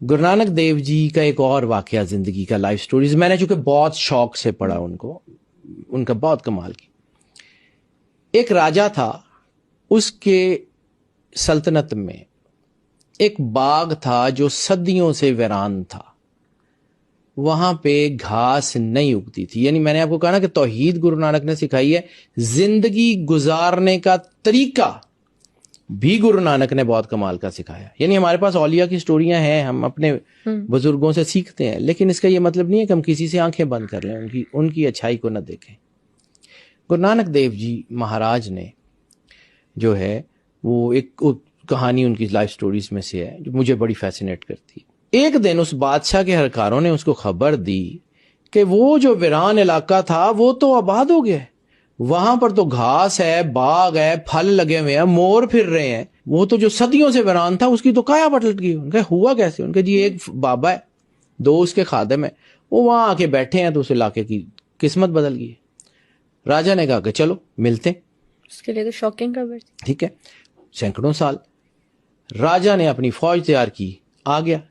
गुरु नानक देव जी का एक और वाकया जिंदगी का, लाइफ स्टोरीज मैंने चूंकि बहुत शौक से पढ़ा उनको, उनका बहुत कमाल की। एक राजा था, उसके सल्तनत में एक बाग था जो सदियों से वीरान था, वहां पे घास नहीं उगती थी। यानी मैंने आपको कहा ना कि तौहीद गुरु नानक ने सिखाई है, जिंदगी गुजारने का तरीका भी गुरु नानक ने बहुत कमाल का सिखाया। यानी हमारे पास औलिया की स्टोरियां हैं, हम अपने बुजुर्गों से सीखते हैं, लेकिन इसका यह मतलब नहीं है कि हम किसी से आंखें बंद कर लें, उनकी अच्छाई को न देखें। गुरु नानक देव जी महाराज ने जो है वो एक कहानी उनकी लाइफ स्टोरीज में से है जो मुझे बड़ी फैसिनेट करती है। एक दिन उस बादशाह के हरकारों ने उसको खबर दी कि वो जो वीरान इलाका था वो तो आबाद हो गया है, वहां पर तो घास है, बाग है, फल लगे हुए हैं, मोर फिर रहे हैं, वो तो जो सदियों से वीरान था उसकी तो काया पलट गई। उनका हुआ कैसे? उनके जी एक बाबा है, दो उसके खादिम है, वो वहां आके बैठे हैं तो उस इलाके की किस्मत बदल गई है। राजा ने कहा कि चलो मिलते हैं। उसके लिए तो शॉकिंग खबर थी। ठीक है, सैकड़ों साल राजा ने अपनी फौज तैयार की, आ गया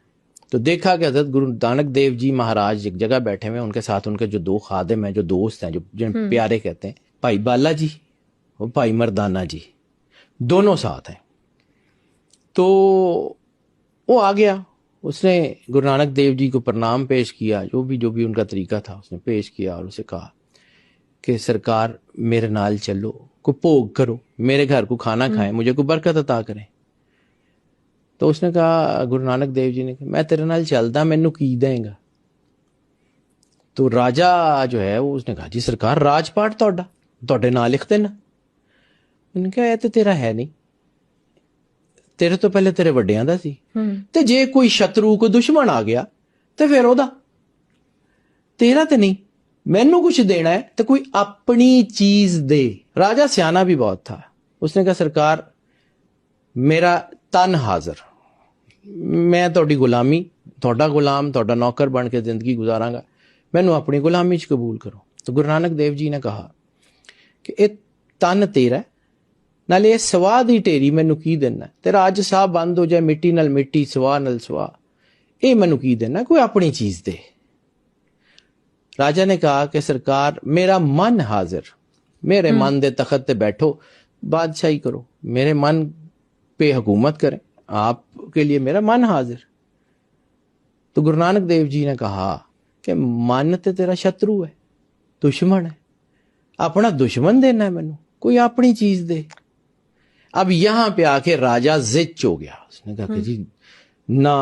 तो देखा कि हजरत गुरु नानक देव जी महाराज एक जगह बैठे हुए, उनके साथ उनके जो दो खादिम हैं, जो दोस्त हैं, जो जिन्हें प्यारे कहते हैं, भाई बाला जी और भाई मर्दाना जी, दोनों साथ हैं। तो वो आ गया, उसने गुरु नानक देव जी को प्रणाम पेश किया, जो भी उनका तरीका था उसने पेश किया, और उसे कहा कि सरकार मेरे नाल चलो, को भोग करो, मेरे घर को खाना खाएं, मुझे को बरकत अता करें। तो उसने कहा, गुरु नानक देव जी ने कहा, मैं तेरे नाल चलदा, मैनू की देंगा? तो राजा जो है वो उसने कहा, जी सरकार राजपाट ਤੁਹਾਡੇ नाल लिख देना। उन्होंने कहा, ये तो तेरा है नहीं, तेरे तो पहले तेरे ਵੱਡਿਆਂ ਦਾ ਸੀ, ਤੇ ਜੇ ਕੋਈ ਸ਼ਤਰੂ ਕੋਈ ਦੁਸ਼ਮਣ ਆ ਗਿਆ ਤੇ ਫਿਰ ਉਹਦਾ, तेरा तो नहीं, मैनू कुछ देना है तो कोई अपनी चीज दे। राजा सियाना भी बहुत था, उसने कहा, सरकार मेरा तन हाजिर, मैं ਤੁਹਾਡੀ गुलामी, ਤੁਹਾਡਾ गुलाम, ਤੁਹਾਡਾ नौकर बन के जिंदगी गुजारांगा, मैनू अपनी गुलामी च कबूल करो। तो गुरु नानक देव जी ने कहा कि ये तन तेरा है, नाले ये सवाह दी ढेरी मैनू की देना, तेरा अज साह बंद हो जाए, मिट्टी नाल मिट्टी, सवाह नाल सवाह, ये मैनू की देना, कोई अपनी चीज दे। राजा ने कहा कि सरकार मेरा मन हाजिर, मेरे मन दे तखत ते बैठो, बादशाही करो, मेरे मन पे हुकूमत करें, आपके लिए मेरा मन हाजिर। तो गुरु नानक देव जी ने कहा कि मन ते तेरा शत्रु है, दुश्मन है, अपना दुश्मन देना है मैनू, कोई अपनी चीज दे। अब यहां पे आके राजा जिच हो गया, उसने कहा कि जी ना